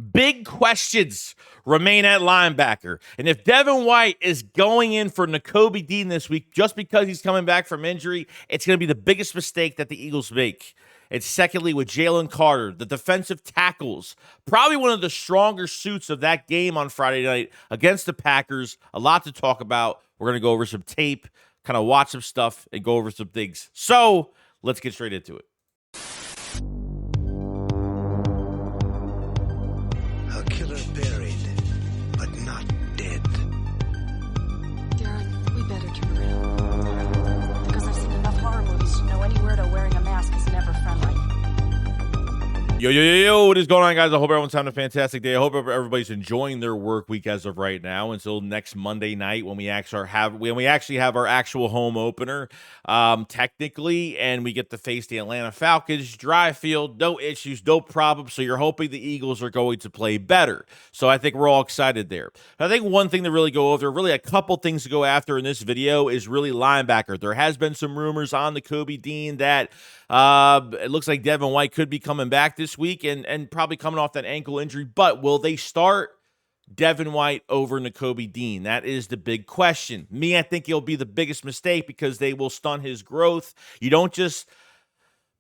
Big questions remain at linebacker. And if Devin White is going in for Nakobe Dean this week just because he's coming back from injury, it's going to be the biggest mistake that the Eagles make. And secondly, with Jalen Carter, the defensive tackles, probably one of the stronger suits of that game on Friday night against the Packers. A lot to talk about. We're going to go over some tape, kind of watch some stuff, and go over some things. So let's get straight into it. A killer buried, but not dead. Darren, we better turn around. Because I've seen enough horror movies to know any weirdo wearing a mask is never friendly. Yo, what is going on, guys? I hope everyone's having a fantastic day. I hope everybody's enjoying their work week as of right now until next Monday night when we actually have our actual home opener, technically, and we get to face the Atlanta Falcons. Dry field, no issues, no problems. So you're hoping the Eagles are going to play better. So I think we're all excited there. I think one thing to really go over, really a couple things to go after in this video, is really linebacker. There has been some rumors on Nakobe Dean that it looks like Devin White could be coming back this week and probably coming off that ankle injury. But will they start Devin White over Nakobe Dean? That is the big question. I think it'll be the biggest mistake because they will stunt his growth. You don't just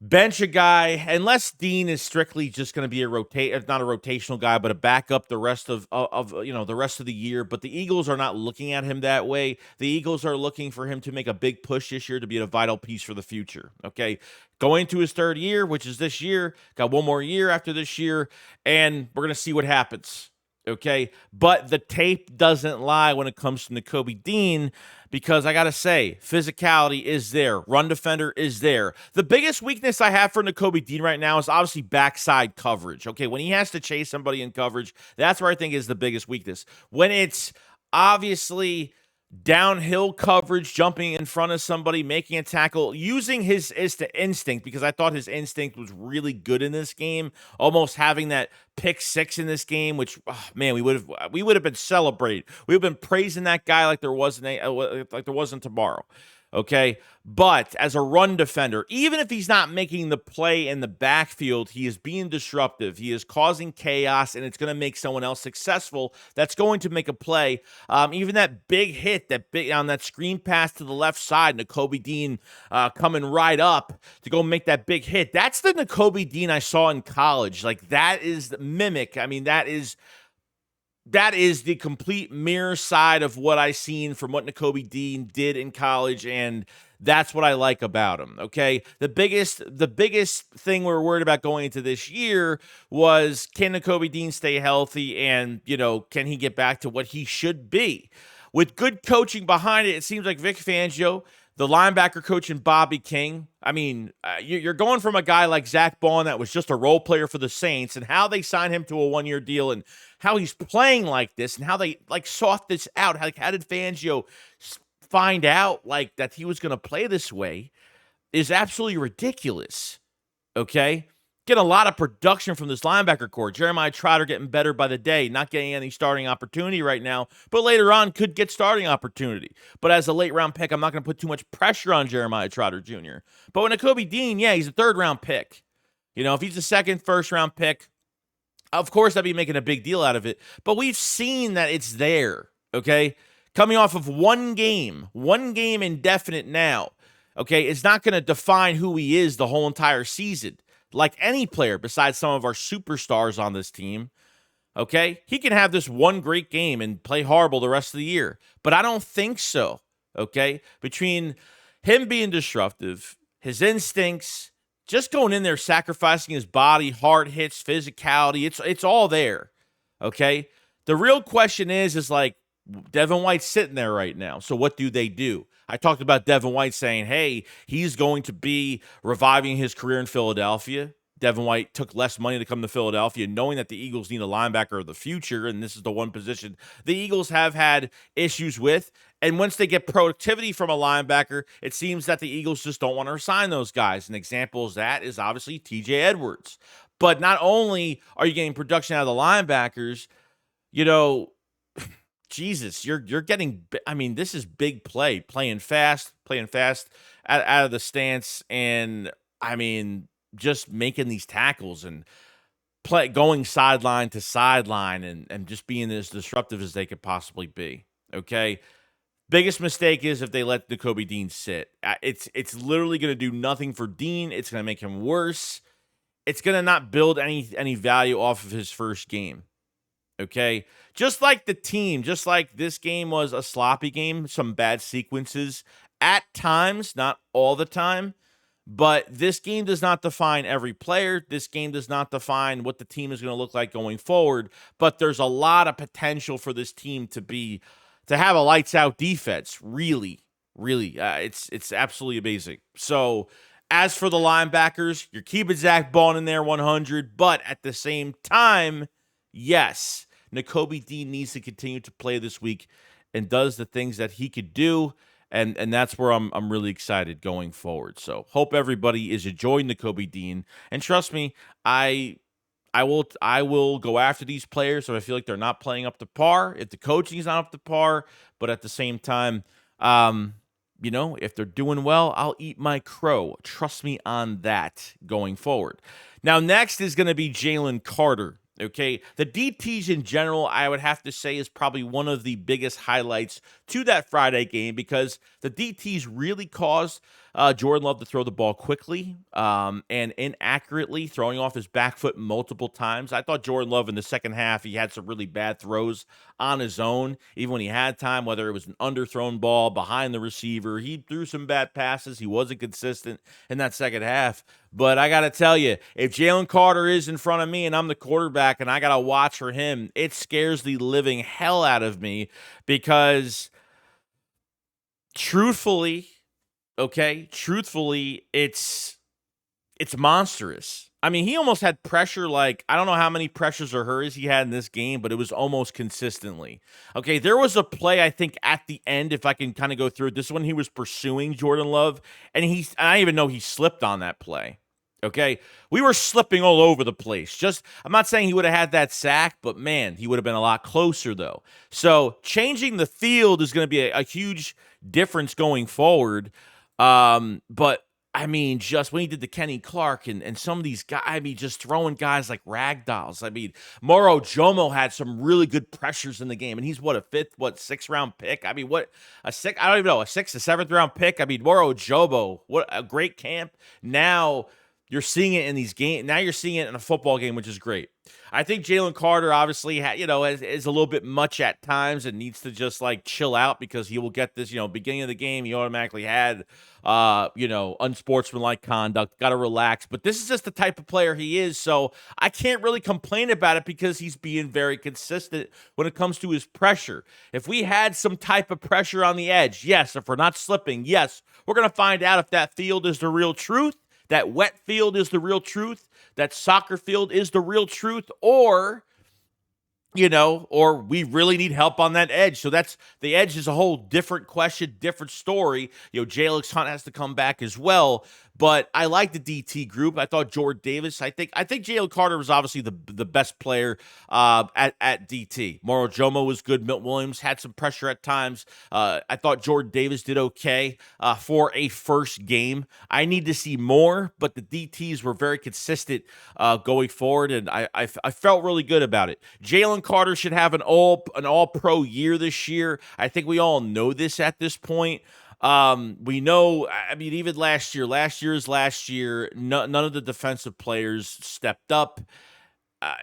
bench a guy unless Dean is strictly just going to be not a rotational guy, but a backup the rest of the rest of the year. But the Eagles are not looking at him that way. The Eagles are looking for him to make a big push this year to be a vital piece for the future. Okay, going to his third year, which is this year, got one more year after this year, and we're gonna see what happens. Okay, but the tape doesn't lie when it comes to Nakobe Dean, because I gotta say, physicality is there, run defender is there. The biggest weakness I have for Nakobe Dean right now is obviously backside coverage. Okay, when he has to chase somebody in coverage, that's where I think is the biggest weakness. When it's obviously downhill coverage, jumping in front of somebody, making a tackle, using his instinct, because I thought his instinct was really good in this game, almost having that pick six in this game, which, oh, man, we would have been celebrating. We would have been praising that guy like there wasn't tomorrow. Okay, but as a run defender, even if he's not making the play in the backfield, he is being disruptive. He is causing chaos, and it's going to make someone else successful that's going to make a play. Even that big hit, on that screen pass to the left side, Nakobe Dean coming right up to go make that big hit. That's the Nakobe Dean I saw in college. Like, that is the mimic. I mean, that is the complete mirror side of what I seen from what Nakobe Dean did in college, and that's what I like about him, okay? The biggest thing we're worried about going into this year was, can Nakobe Dean stay healthy, and, can he get back to what he should be? With good coaching behind it, it seems like Vic Fangio, the linebacker coach, and Bobby King. I mean, you're going from a guy like Zach Baun that was just a role player for the Saints, and how they signed him to a one-year deal, and how he's playing like this, and how they sought this out. How did Fangio find out that he was going to play this way is absolutely ridiculous. Okay? Getting a lot of production from this linebacker core. Jeremiah Trotter getting better by the day, not getting any starting opportunity right now, but later on could get starting opportunity. But as a late round pick, I'm not going to put too much pressure on Jeremiah Trotter Jr. But with Nakobe Dean, yeah, he's a third round pick. If he's a first round pick, of course I'd be making a big deal out of it. But we've seen that it's there, okay? Coming off of one game indefinite now, okay? It's not going to define who he is the whole entire season. Like any player besides some of our superstars on this team, okay? He can have this one great game and play horrible the rest of the year. But I don't think so, okay? Between him being disruptive, his instincts, just going in there, sacrificing his body, hard hits, physicality, it's all there, okay? The real question is Devin White's sitting there right now. So what do they do? I talked about Devin White saying, hey, he's going to be reviving his career in Philadelphia. Devin White took less money to come to Philadelphia, knowing that the Eagles need a linebacker of the future, and this is the one position the Eagles have had issues with. And once they get productivity from a linebacker, it seems that the Eagles just don't want to sign those guys. An example of that is obviously TJ Edwards. But not only are you getting production out of the linebackers, Jesus, you're getting, this is big play, playing fast out of the stance, and just making these tackles. And going sideline to sideline and just being as disruptive as they could possibly be. Okay. Biggest mistake is if they let Nakobe Dean sit. It's literally going to do nothing for Dean. It's going to make him worse. It's going to not build any value off of his first game. Okay? Just like the team, just like this game was a sloppy game, some bad sequences at times, not all the time, but this game does not define every player. This game does not define what the team is going to look like going forward, but there's a lot of potential for this team to have a lights out defense. Really, it's absolutely amazing. So as for the linebackers, you're keeping Zach Bond in there 100, but at the same time, yes, Nakobe Dean needs to continue to play this week and does the things that he could do. And that's where I'm really excited going forward. So hope everybody is enjoying Nakobe Dean. And trust me, I will go after these players if I feel like they're not playing up to par, if the coaching is not up to par, but at the same time, if they're doing well, I'll eat my crow. Trust me on that going forward. Now, next is going to be Jalen Carter. Okay, the DTs in general, I would have to say, is probably one of the biggest highlights to that Friday game because the DTs really caused Jordan Love to throw the ball quickly and inaccurately, throwing off his back foot multiple times. I thought Jordan Love in the second half, he had some really bad throws on his own, even when he had time, whether it was an underthrown ball behind the receiver. He threw some bad passes. He wasn't consistent in that second half. But I got to tell you, if Jalen Carter is in front of me and I'm the quarterback and I got to watch for him, it scares the living hell out of me because truthfully, it's monstrous. I mean, he almost had pressure like, I don't know how many pressures or hurries he had in this game, but it was almost consistently. Okay, there was a play, I think, at the end, if I can kind of go through it. This one, he was pursuing Jordan Love, and I even know he slipped on that play. Okay, we were slipping all over the place. I'm not saying he would have had that sack, but man, he would have been a lot closer though. So changing the field is going to be a huge difference going forward. But I mean, just when he did the Kenny Clark and some of these guys, I mean, just throwing guys like rag dolls. I mean, Moro Jomo had some really good pressures in the game, and he's sixth round pick? I mean, a sixth to seventh round pick? I mean, Moro Jomo, what a great camp. Now you're seeing it in these games. Now you're seeing it in a football game, which is great. I think Jalen Carter obviously is a little bit much at times and needs to just like chill out because he will get this, beginning of the game, he automatically had, unsportsmanlike conduct, got to relax. But this is just the type of player he is. So I can't really complain about it because he's being very consistent when it comes to his pressure. If we had some type of pressure on the edge, yes. If we're not slipping, yes. We're going to find out if that field is the real truth. That wet field is the real truth. That soccer field is the real truth. Or we really need help on that edge. So the edge is a whole different question, different story. Jalix Hunt has to come back as well. But I like the DT group. I thought Jordan Davis. I think Jalen Carter was obviously the best player at DT. Moro Jomo was good. Milt Williams had some pressure at times. I thought Jordan Davis did okay for a first game. I need to see more, but the DTs were very consistent going forward, and I felt really good about it. Jalen Carter should have an all-pro year this year. I think we all know this at this point. We know, I mean, even last year, none of the defensive players stepped up.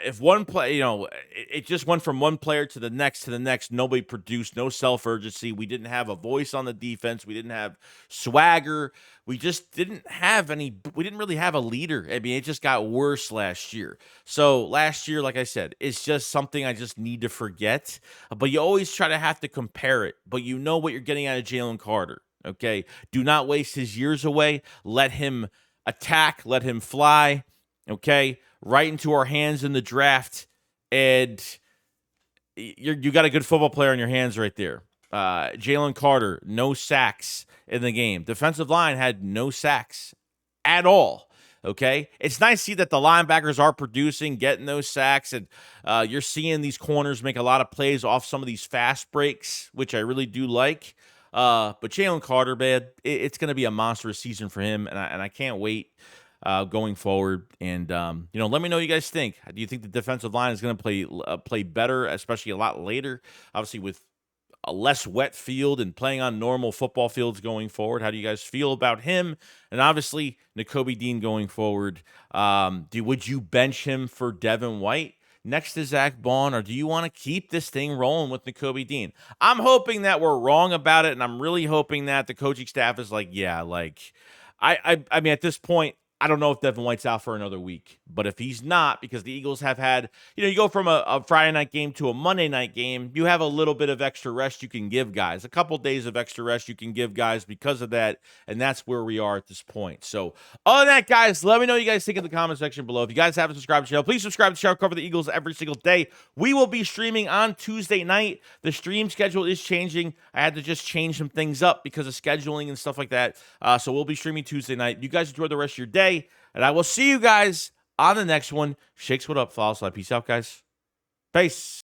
If one play, it just went from one player to the next. Nobody produced, no self-urgency. We didn't have a voice on the defense. We didn't have swagger. We just didn't really have a leader. I mean, it just got worse last year. So last year, like I said, it's just something I just need to forget. But you always try to have to compare it. But you know what you're getting out of Jalen Carter. Okay, do not waste his years away. Let him attack. Let him fly. Okay, right into our hands in the draft, and you got a good football player on your hands right there. Jalen Carter, no sacks in the game. Defensive line had no sacks at all. Okay, it's nice to see that the linebackers are producing, getting those sacks, and you're seeing these corners make a lot of plays off some of these fast breaks, which I really do like. But Jalen Carter, man, it's going to be a monstrous season for him, and I can't wait. going forward. And let me know what you guys think. Do you think the defensive line is going to play better, especially a lot later? Obviously, with a less wet field and playing on normal football fields going forward. How do you guys feel about him? And obviously, Nakobe Dean going forward. Would you bench him for Devin White next to Zach Bond, or do you want to keep this thing rolling with Nakobe Dean? I'm hoping that we're wrong about it, and I'm really hoping that the coaching staff is like, yeah, like I mean, at this point, I don't know if Devin White's out for another week, but if he's not, because the Eagles have had, you go from a Friday night game to a Monday night game, you have a little bit of extra rest you can give guys, a couple days of extra rest you can give guys because of that, and that's where we are at this point. So, other than that, guys, let me know what you guys think in the comment section below. If you guys haven't subscribed to the channel, please subscribe to the channel, cover the Eagles every single day. We will be streaming on Tuesday night. The stream schedule is changing. I had to just change some things up because of scheduling and stuff like that, so we'll be streaming Tuesday night. You guys enjoy the rest of your day. And I will see you guys on the next one. Shakes, what up, Flawless Live. Peace out, guys. Peace.